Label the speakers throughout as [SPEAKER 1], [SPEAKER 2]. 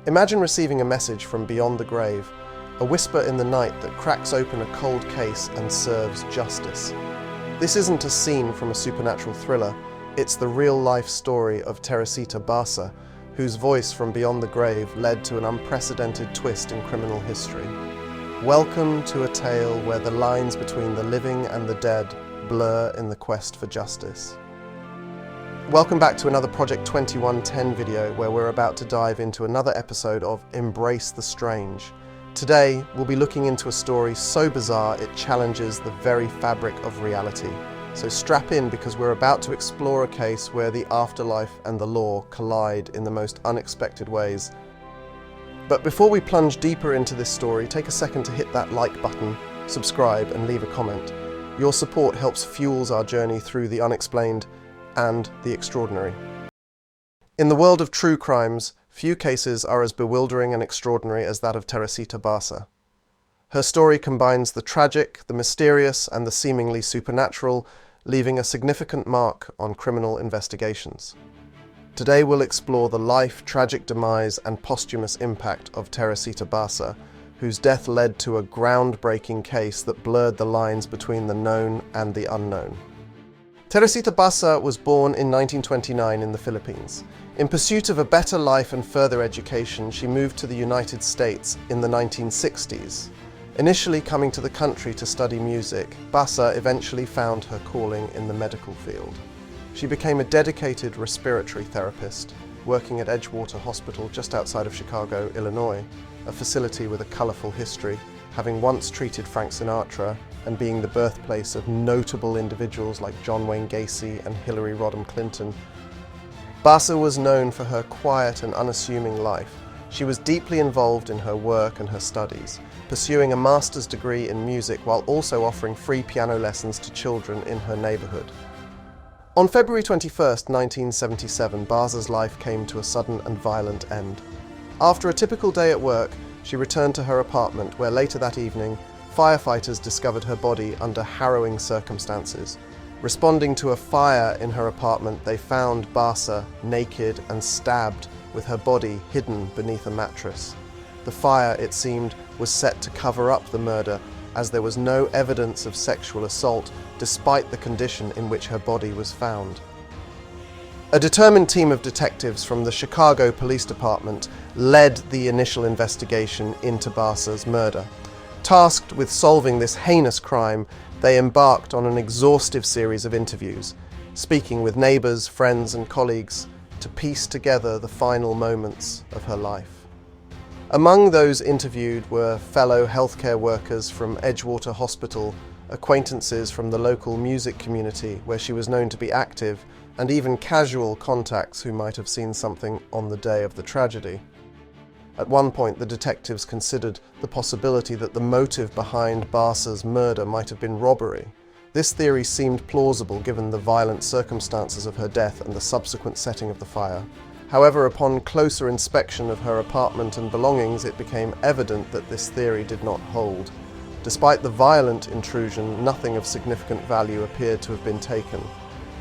[SPEAKER 1] Imagine receiving a message from beyond the grave, a whisper in the night that cracks open a cold case and serves justice. This isn't a scene from a supernatural thriller, it's the real-life story of Teresita Basa, whose voice from beyond the grave led to an unprecedented twist in criminal history. Welcome to a tale where the lines between the living and the dead blur in the quest for justice. Welcome back to another Project 2110 video where we're about to dive into another episode of Embrace the Strange. Today, we'll be looking into a story so bizarre it challenges the very fabric of reality. So strap in because we're about to explore a case where the afterlife and the law collide in the most unexpected ways. But before we plunge deeper into this story, take a second to hit that like button, subscribe and leave a comment. Your support helps fuels our journey through the unexplained and the extraordinary. In the world of true crimes, few cases are as bewildering and extraordinary as that of Teresita Basa. Her story combines the tragic, the mysterious, and the seemingly supernatural, leaving a significant mark on criminal investigations. Today we'll explore the life, tragic demise, and posthumous impact of Teresita Basa, whose death led to a groundbreaking case that blurred the lines between the known and the unknown. Teresita Basa was born in 1929 in the Philippines. In pursuit of a better life and further education, she moved to the United States in the 1960s. Initially coming to the country to study music, Basa eventually found her calling in the medical field. She became a dedicated respiratory therapist, working at Edgewater Hospital just outside of Chicago, Illinois, a facility with a colourful history, having once treated Frank Sinatra and being the birthplace of notable individuals like John Wayne Gacy and Hillary Rodham Clinton. Basa was known for her quiet and unassuming life. She was deeply involved in her work and her studies, pursuing a master's degree in music while also offering free piano lessons to children in her neighbourhood. On February 21st, 1977, Basa's life came to a sudden and violent end. After a typical day at work, she returned to her apartment where later that evening, firefighters discovered her body under harrowing circumstances. Responding to a fire in her apartment, they found Basa naked and stabbed, with her body hidden beneath a mattress. The fire, it seemed, was set to cover up the murder, as there was no evidence of sexual assault, despite the condition in which her body was found. A determined team of detectives from the Chicago Police Department led the initial investigation into Basa's murder. Tasked with solving this heinous crime, they embarked on an exhaustive series of interviews, speaking with neighbours, friends and colleagues to piece together the final moments of her life. Among those interviewed were fellow healthcare workers from Edgewater Hospital, acquaintances from the local music community where she was known to be active, and even casual contacts who might have seen something on the day of the tragedy. At one point, the detectives considered the possibility that the motive behind Basa's murder might have been robbery. This theory seemed plausible given the violent circumstances of her death and the subsequent setting of the fire. However, upon closer inspection of her apartment and belongings, it became evident that this theory did not hold. Despite the violent intrusion, nothing of significant value appeared to have been taken.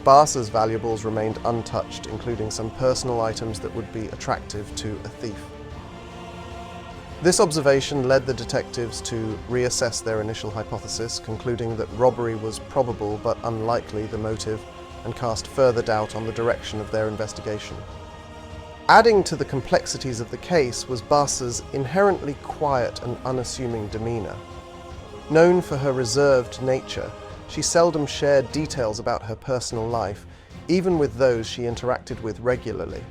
[SPEAKER 1] Basa's valuables remained untouched, including some personal items that would be attractive to a thief. This observation led the detectives to reassess their initial hypothesis, concluding that robbery was probable but unlikely the motive, and cast further doubt on the direction of their investigation. Adding to the complexities of the case was Basa's inherently quiet and unassuming demeanour. Known for her reserved nature, she seldom shared details about her personal life, even with those she interacted with regularly.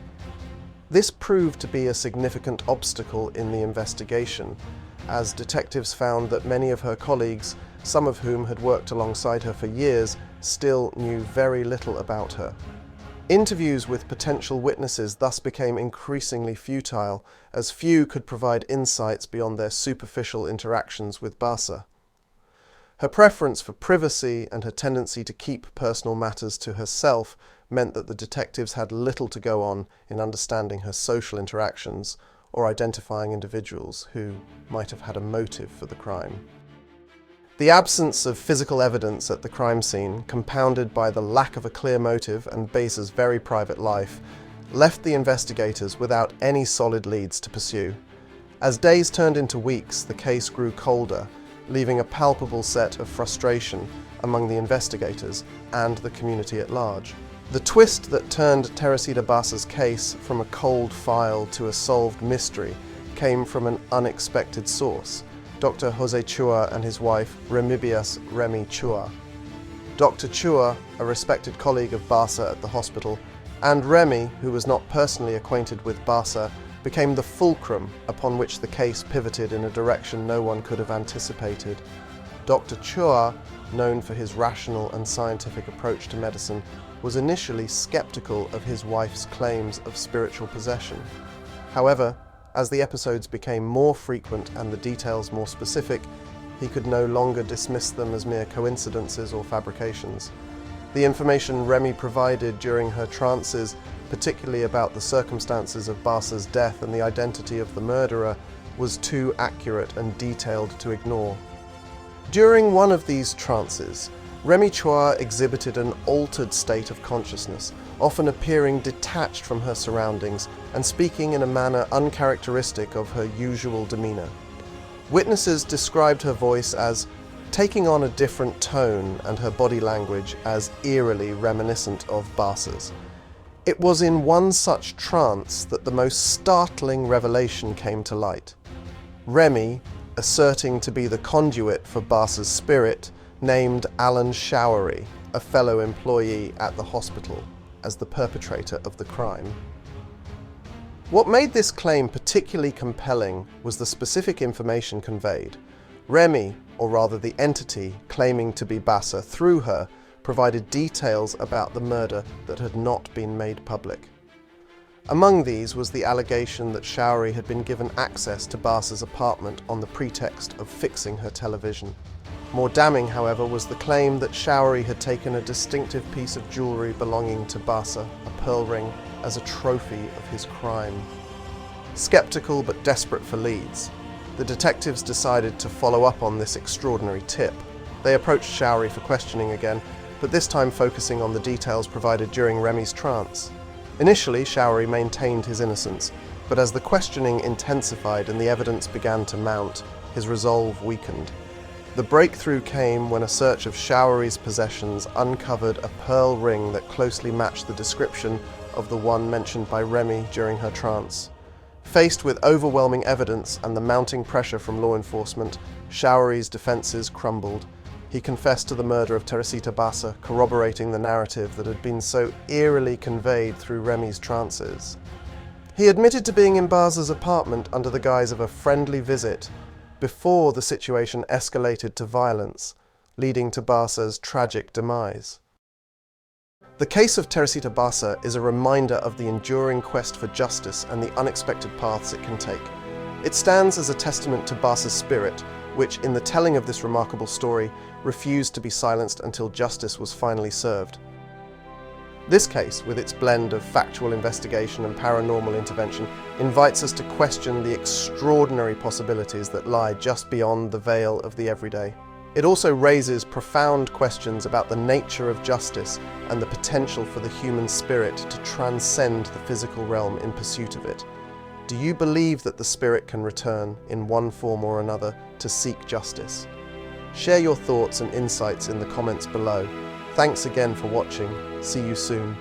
[SPEAKER 1] This proved to be a significant obstacle in the investigation, as detectives found that many of her colleagues, some of whom had worked alongside her for years, still knew very little about her. Interviews with potential witnesses thus became increasingly futile, as few could provide insights beyond their superficial interactions with Basa. Her preference for privacy and her tendency to keep personal matters to herself meant that the detectives had little to go on in understanding her social interactions or identifying individuals who might have had a motive for the crime. The absence of physical evidence at the crime scene, compounded by the lack of a clear motive and Basa's very private life, left the investigators without any solid leads to pursue. As days turned into weeks, the case grew colder, leaving a palpable set of frustration among the investigators and the community at large. The twist that turned Teresita Basa's case from a cold file to a solved mystery came from an unexpected source, Dr. Jose Chua and his wife Remibius Remy Chua. Dr. Chua, a respected colleague of Basa at the hospital, and Remy, who was not personally acquainted with Basa, became the fulcrum upon which the case pivoted in a direction no one could have anticipated. Dr. Chua, known for his rational and scientific approach to medicine, was initially skeptical of his wife's claims of spiritual possession. However, as the episodes became more frequent and the details more specific, he could no longer dismiss them as mere coincidences or fabrications. The information Remy provided during her trances, particularly about the circumstances of Basa's death and the identity of the murderer, was too accurate and detailed to ignore. During one of these trances, Remy Chua exhibited an altered state of consciousness, often appearing detached from her surroundings and speaking in a manner uncharacteristic of her usual demeanor. Witnesses described her voice as taking on a different tone and her body language as eerily reminiscent of Basa's. It was in one such trance that the most startling revelation came to light. Remy, asserting to be the conduit for Basa's spirit, named Alan Showery, a fellow employee at the hospital, as the perpetrator of the crime. What made this claim particularly compelling was the specific information conveyed. Remy, or rather the entity claiming to be Basa through her, provided details about the murder that had not been made public. Among these was the allegation that Showery had been given access to Basa's apartment on the pretext of fixing her television. More damning, however, was the claim that Showery had taken a distinctive piece of jewellery belonging to Basa, a pearl ring, as a trophy of his crime. Skeptical but desperate for leads, the detectives decided to follow up on this extraordinary tip. They approached Showery for questioning again, but this time focusing on the details provided during Remy's trance. Initially, Showery maintained his innocence, but as the questioning intensified and the evidence began to mount, his resolve weakened. The breakthrough came when a search of Showery's possessions uncovered a pearl ring that closely matched the description of the one mentioned by Remy during her trance. Faced with overwhelming evidence and the mounting pressure from law enforcement, Showery's defences crumbled. He confessed to the murder of Teresita Basa, corroborating the narrative that had been so eerily conveyed through Remy's trances. He admitted to being in Basa's apartment under the guise of a friendly visit, before the situation escalated to violence, leading to Basa's tragic demise. The case of Teresita Basa is a reminder of the enduring quest for justice and the unexpected paths it can take. It stands as a testament to Basa's spirit, which, in the telling of this remarkable story, refused to be silenced until justice was finally served. This case, with its blend of factual investigation and paranormal intervention, invites us to question the extraordinary possibilities that lie just beyond the veil of the everyday. It also raises profound questions about the nature of justice and the potential for the human spirit to transcend the physical realm in pursuit of it. Do you believe that the spirit can return, in one form or another, to seek justice? Share your thoughts and insights in the comments below. Thanks again for watching. See you soon.